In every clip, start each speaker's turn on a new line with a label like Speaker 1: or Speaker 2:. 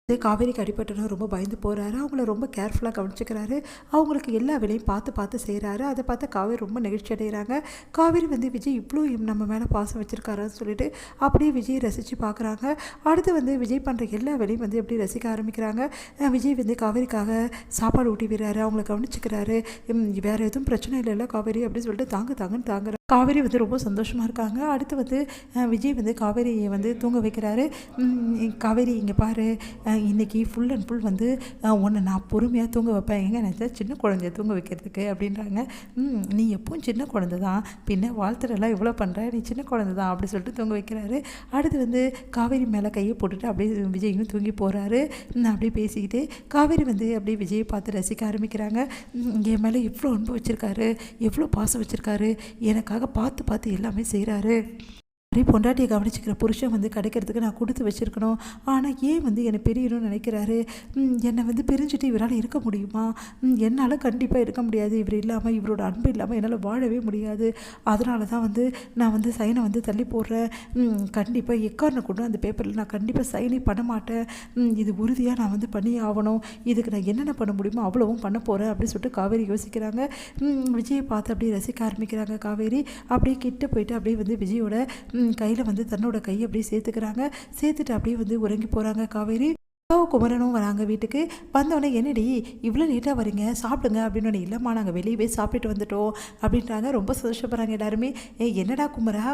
Speaker 1: காவேரிக்கு அடிபட்டோன்னா ரொம்ப பயந்து போகிறாரு. அவங்கள ரொம்ப கேர்ஃபுல்லாக கவனிச்சுக்கிறாரு. அவங்களுக்கு எல்லா வேலையும் பார்த்து பார்த்து செய்கிறாரு. அதை பார்த்து காவேரி ரொம்ப நெகிழ்ச்சி அடைகிறாங்க. காவேரி விஜய் இவ்வளோ நம்ம மேலே பாசம் வச்சுருக்காருன்னு சொல்லிட்டு அப்படியே விஜய் ரசித்து பார்க்குறாங்க. அடுத்து விஜய் பண்ணுற எல்லா வேலையும் எப்படி ரசிக்க ஆரம்பிக்கிறாங்க. விஜய் காவேரிக்காக சாப்பாடு ஊட்டி விடுறாரு, அவங்கள கவனிச்சுக்கிறாரு. வேறு எதுவும் பிரச்சனை இல்லைல்ல காவேரி அப்படின்னு சொல்லிட்டு தாங்கன்னு தாங்குறாரு. காவேரி ரொம்ப சந்தோஷமாக இருக்காங்க. அடுத்து விஜய் காவேரியை தூங்க வைக்கிறாரு. காவேரி இங்கே பாரு, இன்றைக்கி ஃபுல் அண்ட் ஃபுல் உன்னை நான் பொறுமையாக தூங்க வைப்பேன். எங்கே நினச்சா சின்ன குழந்தைய தூங்க வைக்கிறதுக்கு அப்படின்றாங்க. நீ எப்பவும் சின்ன குழந்தை தான், பின்ன வாழ்த்துறலாம் இவ்வளோ பண்ணுற, நீ சின்ன குழந்தை தான் அப்படி சொல்லிட்டு தூங்க வைக்கிறாரு. அடுத்து காவேரி மேலே கையை போட்டுட்டு அப்படியே விஜயும் தூங்கி போகிறாரு. அப்படியே பேசிக்கிட்டு காவேரி அப்படியே விஜயை பார்த்து ரசிக்க ஆரம்பிக்கிறாங்க. என் மேலே எவ்வளோ அன்பு வச்சுருக்காரு, எவ்வளோ பாசம் வச்சுருக்காரு, எனக்காக பார்த்து பார்த்து எல்லாமே செய்கிறாரு. பொண்டாட்டியை கவனிச்சிக்கிற புருஷன் கிடைக்கிறதுக்கு நான் கொடுத்து வச்சுருக்கணும். ஆனால் ஏன் என்னை பிரியணும்னு நினைக்கிறாரு. என்னை பிரிஞ்சுட்டு இவரால் இருக்க முடியுமா? என்னால் கண்டிப்பாக இருக்க முடியாது. இவர் இல்லாமல், இவரோட அன்பு இல்லாமல் என்னால் வாழவே முடியாது. அதனால தான் நான் சைனை தள்ளி போடுறேன். கண்டிப்பாக எக்காரணம் கொண்டு அந்த பேப்பரில் நான் கண்டிப்பாக சைனே பண்ண மாட்டேன். இது உறுதியாக நான் பண்ணியே ஆகணும். இதுக்கு நான் என்னென்ன பண்ண முடியுமோ அவ்வளவும் பண்ண போகிறேன் அப்படின்னு சொல்லிட்டு காவேரி யோசிக்கிறாங்க. விஜயை பார்த்து அப்படியே ரசிக்க ஆரம்பிக்கிறாங்க. காவேரி அப்படியே கிட்ட போயிட்டு அப்படியே விஜயோட கையில் தன்னோட கையை அப்படியே சேர்த்துக்கிறாங்க. சேர்த்துட்டு அப்படியே உறங்கி போகிறாங்க காவேரி. குமரனும் வராங்க வீட்டுக்கு. வந்தோடனே என்னடி இவ்வளோ லேட்டாக வரீங்க, சாப்பிடுங்க அப்படின்னு. இல்லைம்மா, நாங்கள் வெளியே போய் சாப்பிட்டுட்டு வந்துட்டோம் அப்படின்றாங்க. ரொம்ப சந்தோஷப்படுறாங்க எல்லாருமே. என்னடா குமரா,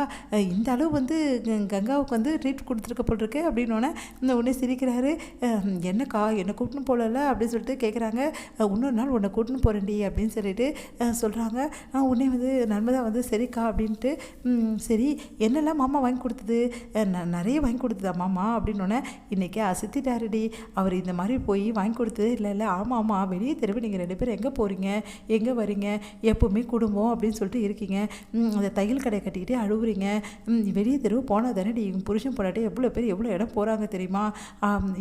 Speaker 1: இந்த அளவு கங்காவுக்கு ட்ரீட் கொடுத்துருக்க போல் இருக்கு அப்படின்னோடனே உடனே சிரிக்கிறாரு. என்னக்கா என்னை கூட்டின்னு போகல அப்படின்னு சொல்லிட்டு கேட்குறாங்க. இன்னொரு நாள் உன்னை கூட்டின்னு போகிறேன்டி அப்படின்னு சொல்லிட்டு சொல்கிறாங்க. உடனே நர்மதா சரிக்கா அப்படின்ட்டு, சரி என்னெல்லாம் மாமா வாங்கி கொடுத்தது, நிறைய வாங்கி கொடுத்ததா மாமா அப்படின்னோடனே, இன்றைக்கி அசத்திட்டாருடி, அவர் இந்த மாதிரி போய் வாங்கி கொடுத்தது இல்லை. ஆமாம், வெளியே தெருவு நீங்கள் 2 பேரும் எங்கே போகிறீங்க, எங்கே வரீங்க, எப்போவுமே குடும்பம் அப்படின்னு சொல்லிட்டு இருக்கீங்க. அந்த தையல் கடையை கட்டிக்கிட்டே அழுவுறீங்க. வெளியே தெருவு போனால் தானே நீங்கள் புருஷன் போனாட்டே எவ்வளோ பேர் எவ்வளோ இடம் போகிறாங்க தெரியுமா?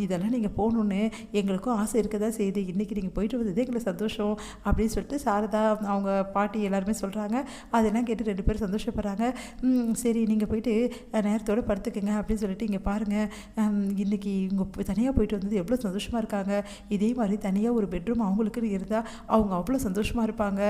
Speaker 1: இதெல்லாம் நீங்கள் போகணுன்னு எங்களுக்கும் ஆசை இருக்க தான் செய்யுது. இன்றைக்கி நீங்கள் போயிட்டு வந்ததே எங்களுக்கு சந்தோஷம் அப்படின்னு சொல்லிட்டு சாரதா அவங்க பாட்டி எல்லாருமே சொல்கிறாங்க. அதெல்லாம் கேட்டு 2 பேரும் சந்தோஷப்படுறாங்க. சரி நீங்கள் போயிட்டு நேரத்தோடு படுத்துக்குங்க அப்படின்னு சொல்லிட்டு, இங்கே பாருங்கள், இன்றைக்கி இவங்க தனியாக போயிட்டு வந்தது எவ்வளோ சந்தோஷமாக இருக்காங்க. இதே மாதிரி தனியாக ஒரு பெட்ரூம் அவங்களுக்குன்னு இருந்தால் அவங்க அவ்வளோ சந்தோஷமாக இருப்பாங்க.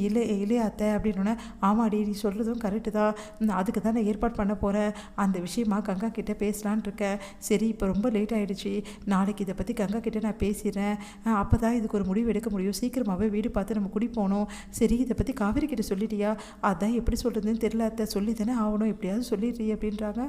Speaker 1: இல்லையா அத்தை அப்படின்னோடனே, ஆமாடி நீ சொல்கிறதும் கரெக்டு தான், அதுக்கு தான் நான் ஏற்பாடு பண்ண போகிறேன். அந்த விஷயமா கங்கா கிட்டே பேசலான் இருக்கேன். சரி இப்போ ரொம்ப லேட் ஆகிடுச்சு, நாளைக்கு இதை பற்றி கங்கா கிட்டே நான் பேசிடுறேன். அப்போ தான் இதுக்கு ஒரு முடிவு எடுக்க முடியும். சீக்கிரமாகவே வீடு பார்த்து நம்ம குடி போகணும். சரி இதை பற்றி காவேரி கிட்ட சொல்லிட்டியா? அதான் எப்படி சொல்கிறதுன்னு தெரியல அத்தை, சொல்லி தானே ஆகணும், எப்படியாவது சொல்லிடுறீ அப்படின்றாங்க.